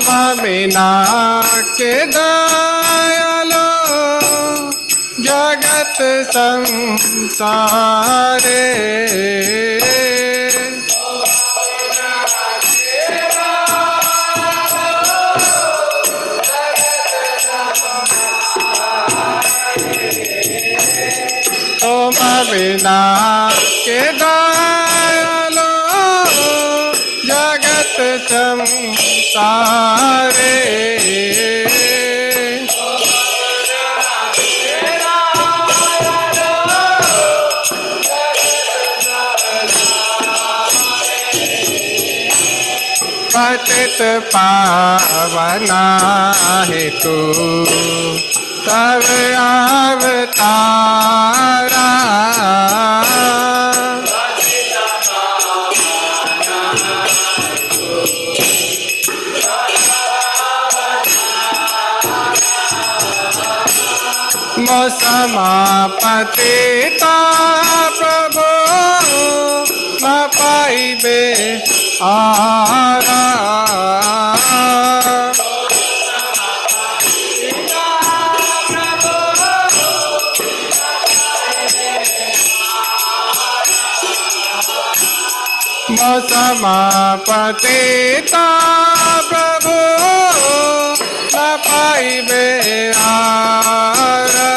बिना के दयालो जगत संसारे। तुम बिना के दयालो जगत संसारे। पतित पावना है तू तब अवतारा। समापतिता प्रभु न पाइबे आरा। समापतिता प्रभु न पाइबे आरा।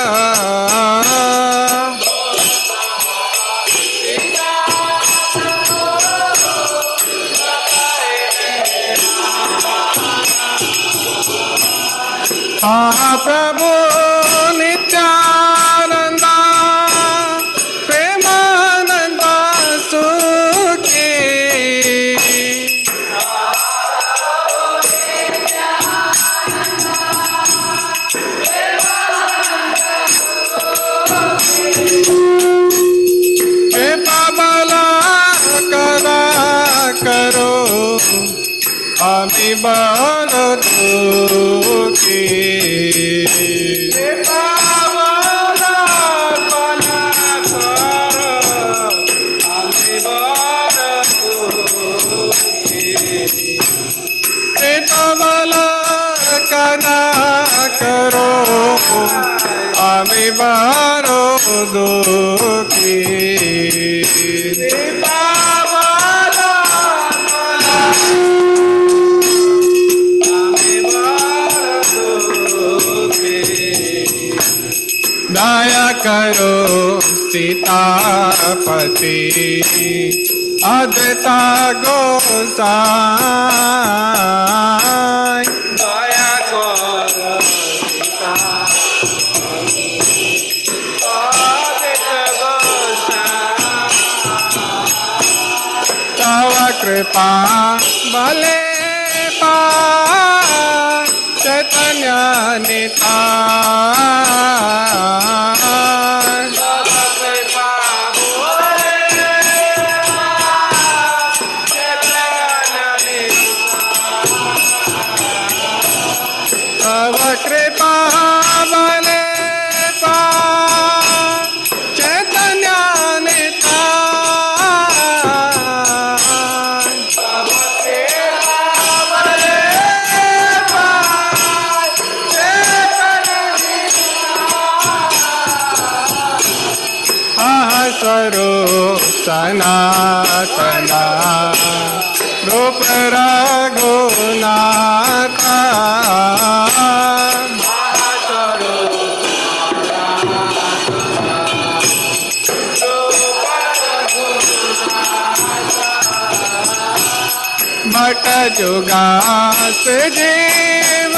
प्रभु नित्यानंदा प्रेमानंदा सुखी। कृपा बला करा करो अमी बल दुखी। कृपा बला करा करो अमी बल दुखी। कृपा बला करा करो अमी बल दुखी। दया करो सीतापति अद्वैता गोसाई। दया करो अद्वैता गोसाई। तव कृपा भले पाई चैतन्य निताय। तव कृपा भले पाई चैतन्य निताय। तव कृपा भले पाई चैतन्य निताय। तव कृपा भले पाई चैतन्य निताय। स्वरूप सनातना रूप रघुनाथा। भट जुगास जीव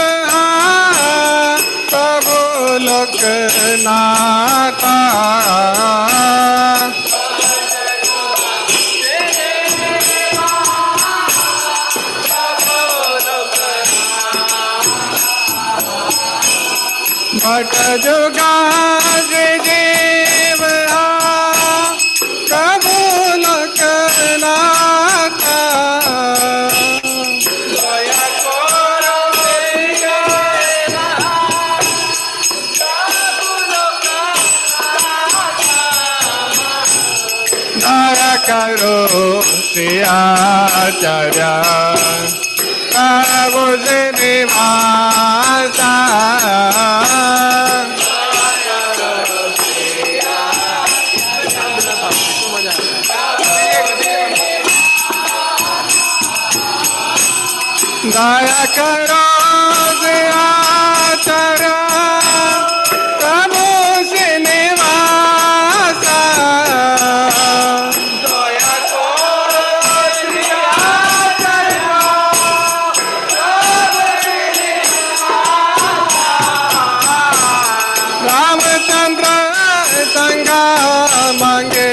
प्रभु लोकनाथा। भट जुगास जीव प्रभु लोकनाथा। दया करो दया करो श्री आचार्य प्रभु श्रीनिवासा दया करो दयाचरा प्रभु श्रीनिवासा दया करो रामचंद्र संगा मांगे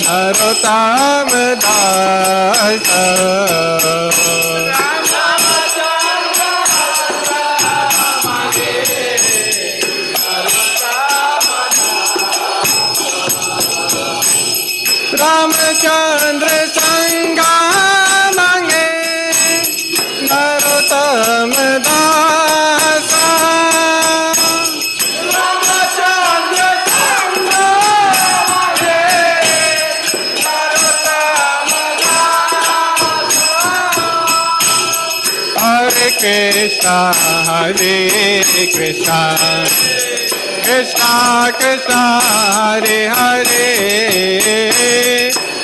नरोत्तम दास रामचंद्र संगा मांगे नरोत्तम दासा रामचंद्र संगा मांगे नरोत्तम दासा हरे कृष्णा कृष्णा कृष्णा हरे हरे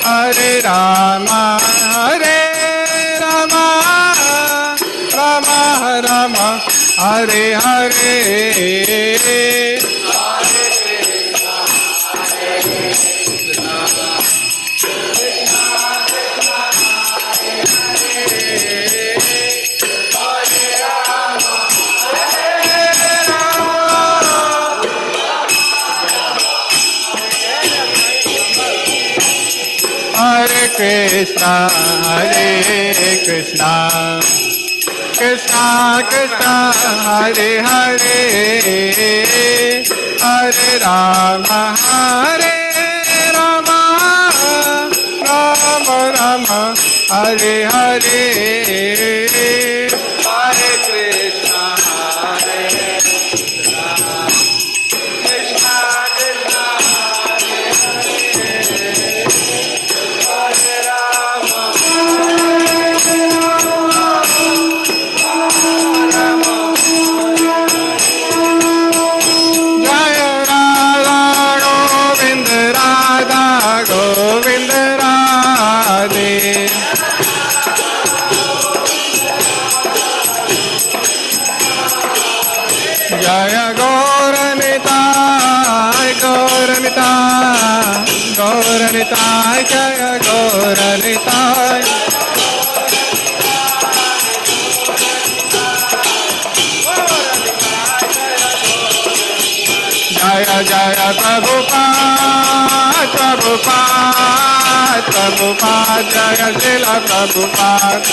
हरे राम राम राम हरे हरे हरे कृष्णा कृष्णा कृष्णा हरे हरे हरे राम राम राम हरे हरे हरे कृष्णा गोविंद राधे जय गौरनिताय गौरनिताय जय गौरनिताय जय जय प्रभुपाद जय श्रीला प्रभुपाद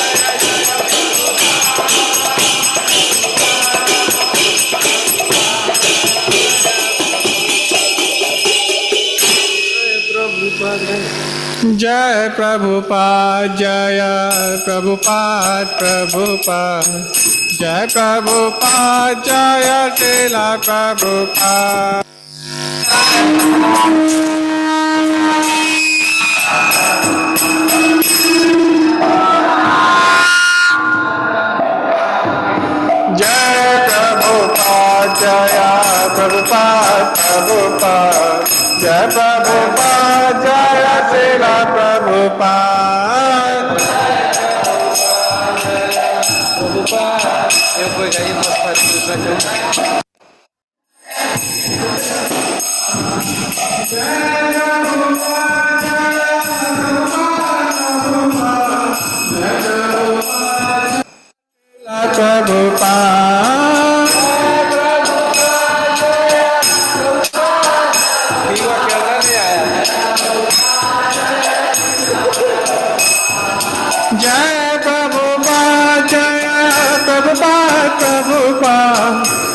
जय प्रभुपाद जय प्रभुपाद जय प्रभुपाद जय श्रीला प्रभुपाद जय प्रभुपाद जय प्रभुपाद जय प्रभुपाद जय श्रीला प्रभुपाद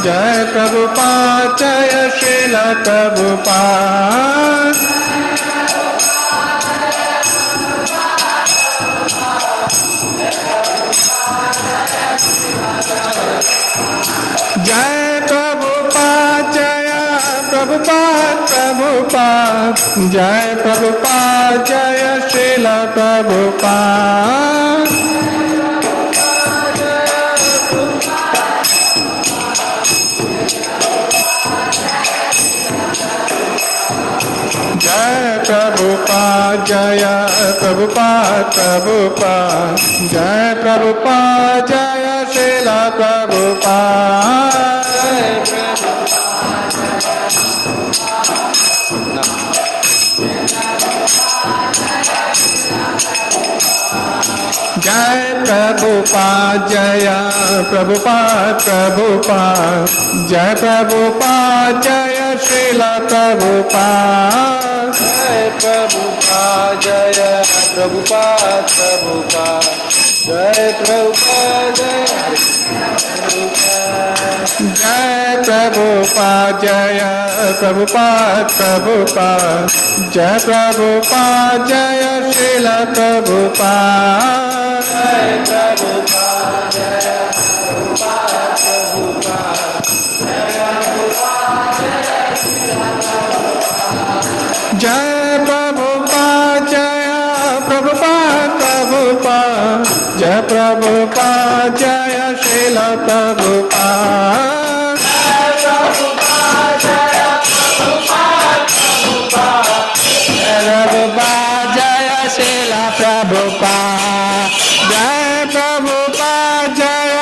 जय प्रभुपाद जय श्रीला प्रभुपाद जय प्रभुपाद जय प्रभुपाद जय प्रभुपाद जय श्रीला प्रभुपाद प्रभुपाद जय प्रभुपाद प्रभुपाद जय प्रभुपाद जय श्रीला प्रभुपाद जय प्रभुपाद जय प्रभुपाद प्रभुपाद जय प्रभुपाद जय श्रीला प्रभुपाद जय प्रभुपाद जय प्रभुपाद प्रभुपाद जय प्रभुपाद जय प्रभुपाद जय प्रभुपाद प्रभुपाद जय प्रभुपाद जय श्रीला प्रभुपाद जय प्रभुपाद जय प्रभुपाद प्रभुपाद जय प्रभुपाद जय प्रभुपाद प्रभुपाद जय प्रभुपाद जय श्रीला प्रभुपाद प्रभुपाद जय श्रीला प्रभुपाद जय प्रभुपाद जय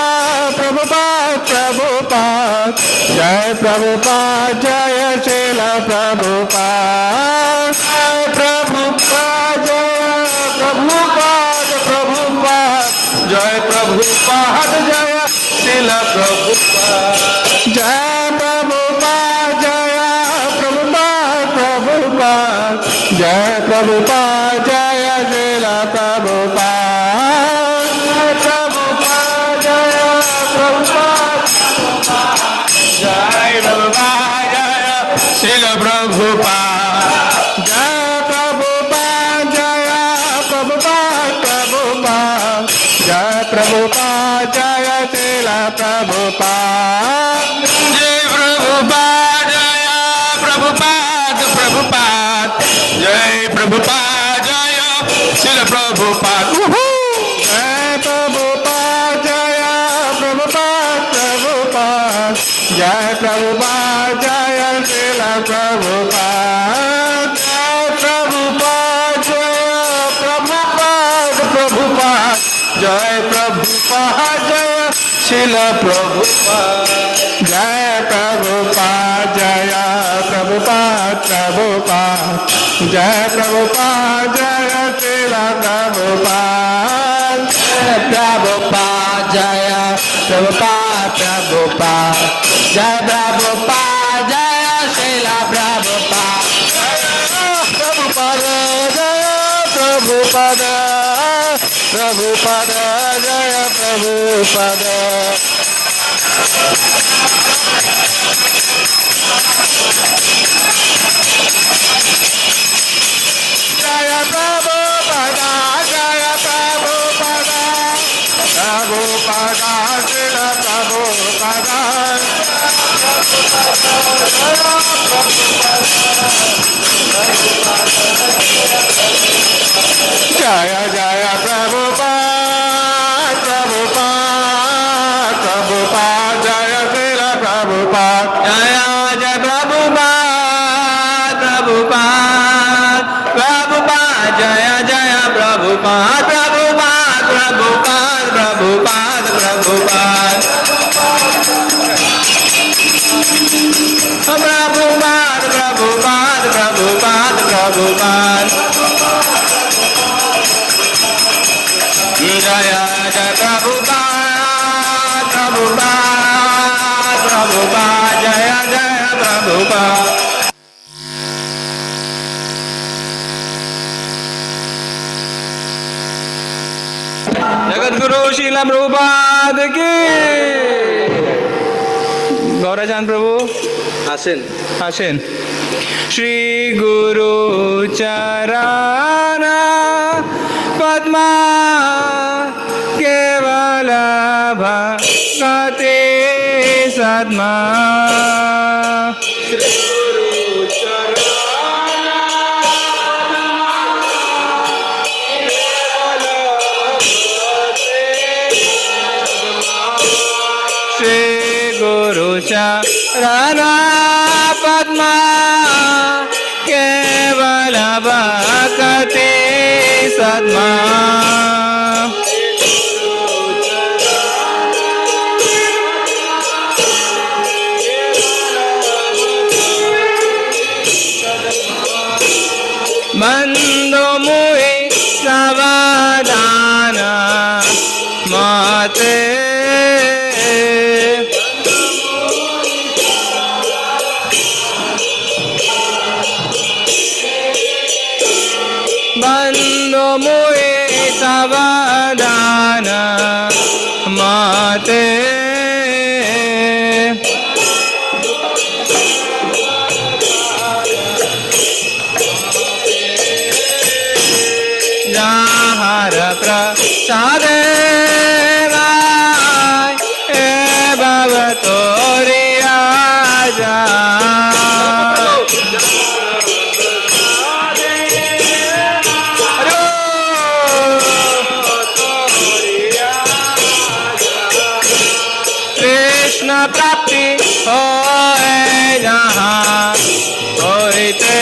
प्रभुपाद प्रभुपाद जय प्रभुपाद जय श्रीला प्रभुपाद जय प्रभुपाद जय प्रभुपाद प्रभुपाद जय प्रभुपाद जय श्रीला प्रभुपाद जय प्रभुपाद जय प्रभुपाद प्रभुपाद जय प्रभुपाद जय श्रीला प्रभुपाद जय प्रभुपाद जय प्रभुपाद जय प्रभुपाद जय श्रीला प्रभुपाद जय प्रभुपाद जय प्रभुपाद प्रभुपाद जय प्रभुपाद जय श्रीला प्रभुपाद जय प्रभुपाद जय प्रभुपाद प्रभुपाद जय प्रभुपाद जय श्रीला प्रभुपाद जय प्रभुपाद जय प्रभुपाद प्रभुपाद जय प्रभुपाद जय श्रीला प्रभुपाद जय प्रभुपाद जय प्रभुपाद प्रभुपाद जय प्रभुपाद जय श्रीला प्रभुपाद जय प्रभुपाद जय प्रभुपाद प्रभुपाद जय प्रभुपाद जय श्रीला प्रभुपाद जय प्रभुपाद जय प्रभुपाद प्रभुपाद जय प्रभुपाद जय श्रीला प्रभुपाद प्रभुपाद जय प्रभुपाद प्रभुपाद जय प्रभुपाद जय प्रभुपाद जय प्रभुपाद प्रभुपाद श्रीला प्रभुपाद जय जय प्रभुपाद प्रभुपाद प्रभुपाद जय श्रीला प्रभुपाद जय जय प्रभुपाद प्रभुपाद प्रभुपाद जय जय प्रभुपाद प्रभुपाद प्रभुपाद प्रभुपाद प्रभुपाद प्रभुपाद प्रभुपाद प्रभुपाद प्रभुपाद जय जय प्रभुपाद प्रभुपाद प्रभुपाद जय जय प्रभुपाद जगद्गुरु श्रीला प्रभुपाद की गौराचांद प्रभु আসেন আসেন श्री गुरु चरण पद्मा केवल भक्ति सद्मा चरण पद्मा केवल भक्ति सद्मा बंदो मुहि सावधान माते बंदो मुहि सावधान माते जहाँ प्रसाद भव तोरिया जा कृष्ण प्राप्ति हो जहाँ होते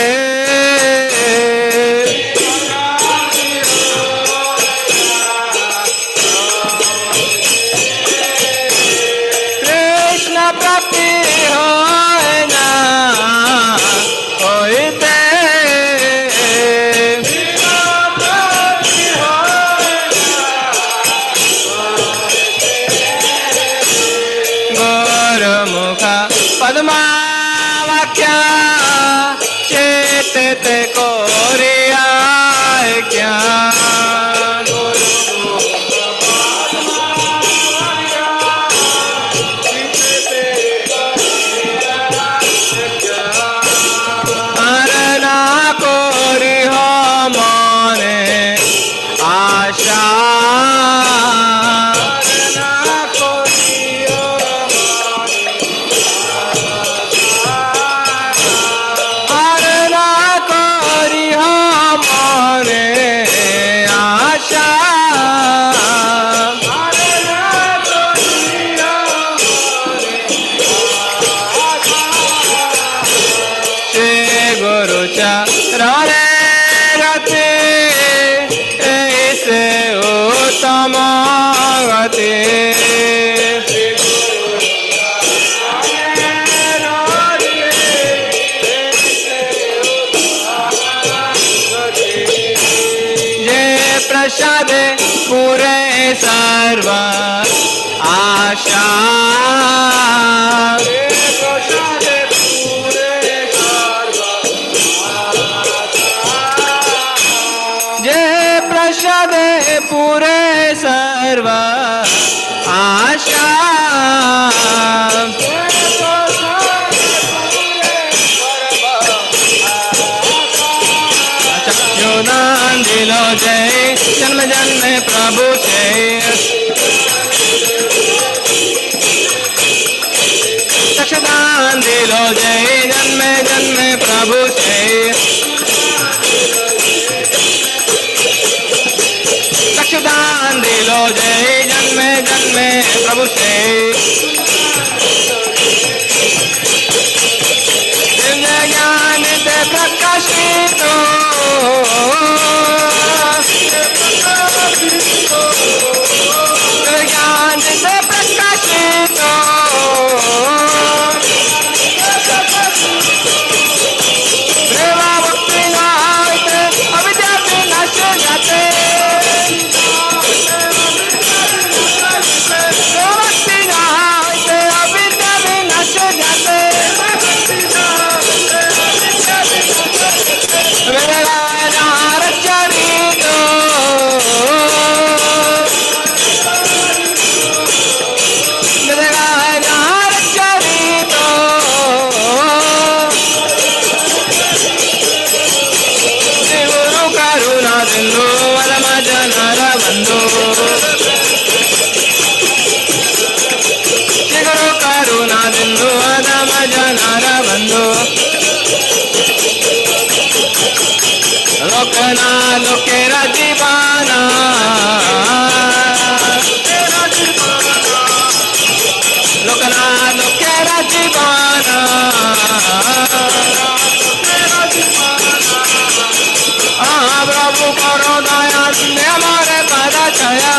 प्राप्ति हो ना होते गौर मुख पद्मावाक्या चेत कोरिया क्या प्रसाद पूरे सर्व आशा प्रसाद पूरे जय प्रसाद पूरे सर्व आशा दान दिलो जय जन्म जन्म प्रभु जय चक्षुदान दिलो जय जन्म जन्म प्रभु जय चक्षुदान दिलो जय जन्म जन्म प्रभु जय ज्ञान ते प्रकाशित ज्ञान से प्रकाशित प्रेम भक्ति नाते अविद्या विनाश जाते भक्ति नाते अविद्या विनाश जाते लोकना लोकेरा दीवाना लोकना लोकेरा दीवाना प्रभु करो दया दे हमारे पद छाया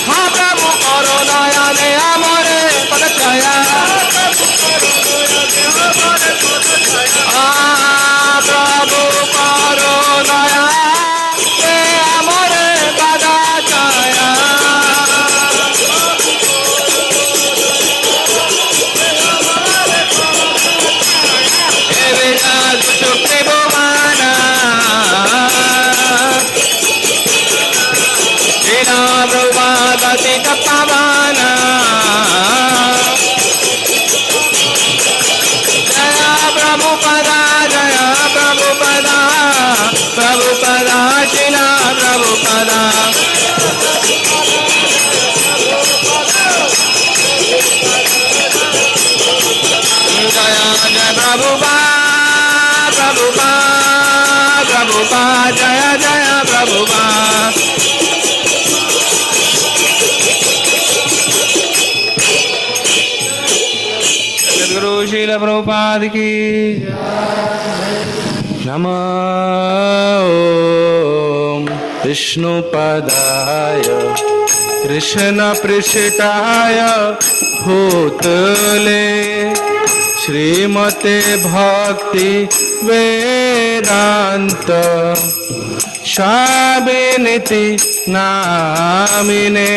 हाँ प्रभु करो दया दे हमारे पद छाया हाँ प्रभु करो दया दे हमारे पद छाया प्रभुपाद पावाना जया प्रभुपदा प्रभुपदा शिला प्रभुपदा जया जय प्रभुपा प्रभुपा जय जय प्रभुपा गुरु शील प्रभुपाद की नमः ओम विष्णुपदाय कृष्ण पृष्ठाय भूतले श्रीमते भक्ति वेदांत स्वामिनिति नामिने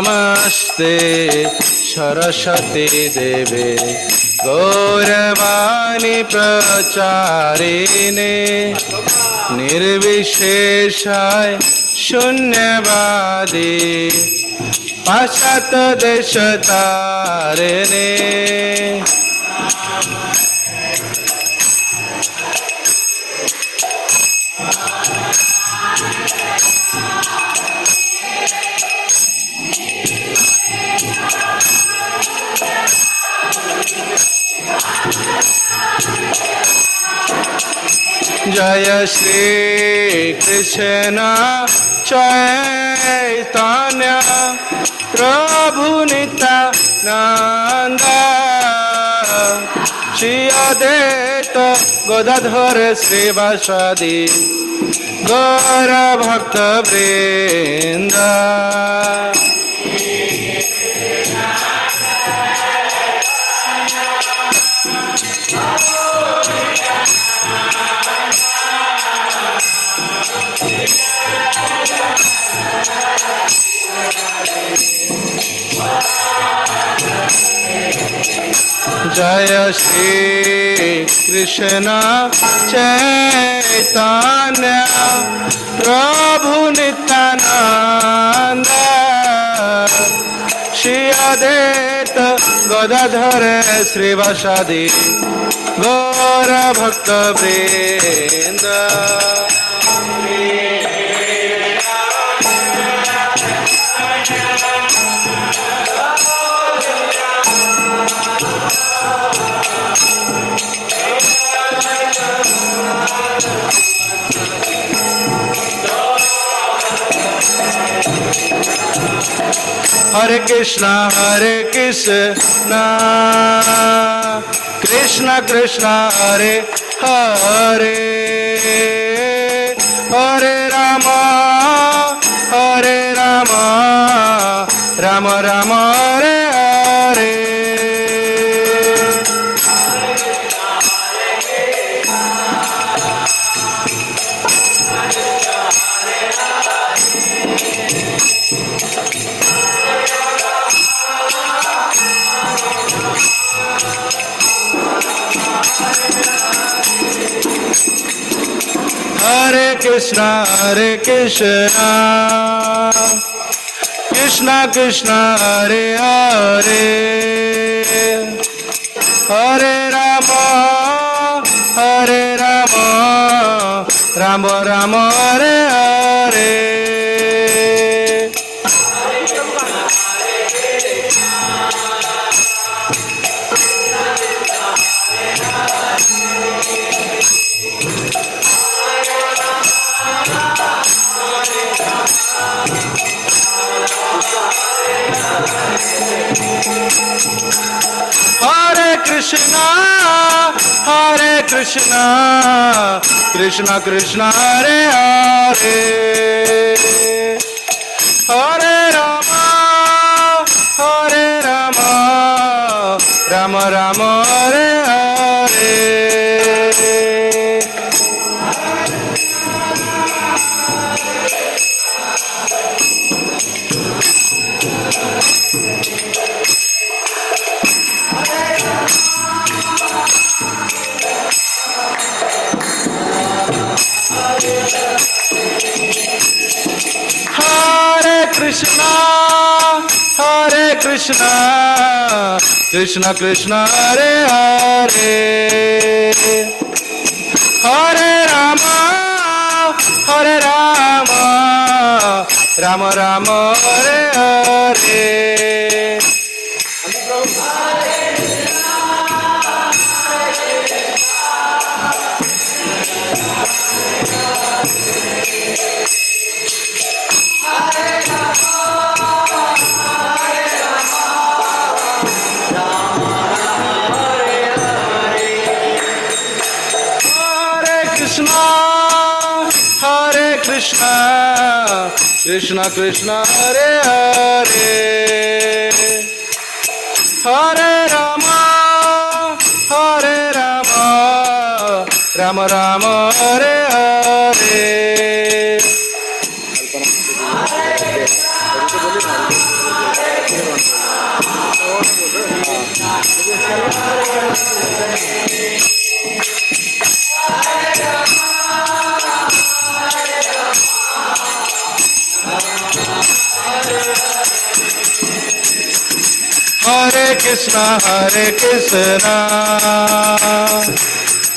नमस्ते सरस्वती देवे गौरवाणी प्रचारिणे निर्विशेषाय शून्यवादी पाश्चात देश तारिणे जय श्री कृष्ण चैतन्य प्रभु नित्यानंद श्री अद्वैत गदाधर श्रीवासादि गौर भक्त वृंद जय श्री कृष्ण चैतन्य प्रभु नित्यानंद श्री अद्वैत गदाधर श्रीवासादि गौर भक्त वृंद हरे Krishna Krishna Krishna Hare Hare Hare Ram Ram Ram Hare Hare Hare Krishna Krishna Krishna Hare Hare Hare Ram Ram Ram Hare Hare Hare Krishna, Hare Krishna, Krishna Krishna, Hare Hare, Hare Rama, Hare Rama, Rama Rama, Hare Hare. Hare Krishna, Hare Krishna, Krishna Krishna, Hare Hare, Hare Rama, Hare Rama, Rama Rama, Hare Hare. Krishna, Hare Krishna, Krishna Krishna, Hare Hare, Hare Rama, Hare Rama, Rama Rama, Hare Hare. Hare Krishna, Hare Krishna,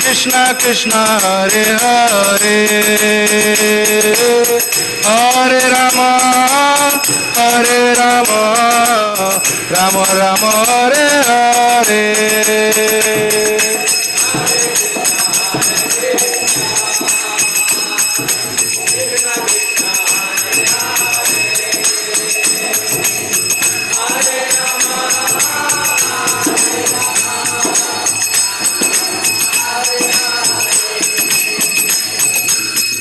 Krishna Krishna, Hare Hare, Hare Rama, Hare Rama, Rama Rama, Hare Hare.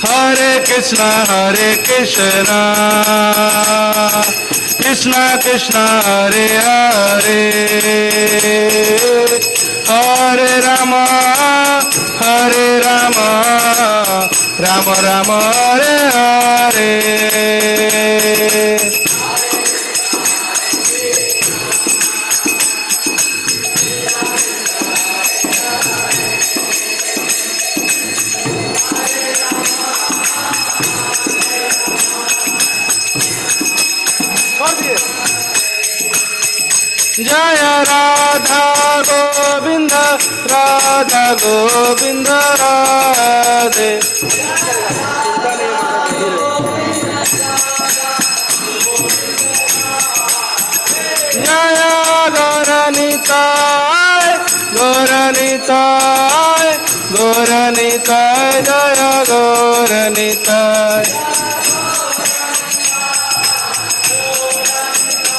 Hare Krishna, Hare Krishna, Krishna Krishna, Hare Hare, Hare Rama, Hare Rama, Rama Rama, Hare Hare. Jaya Radha Govinda, Radha Govinda Radhe. Jaya Gauranitai, Gauranitai, Gauranitai, Jaya Gauranitai.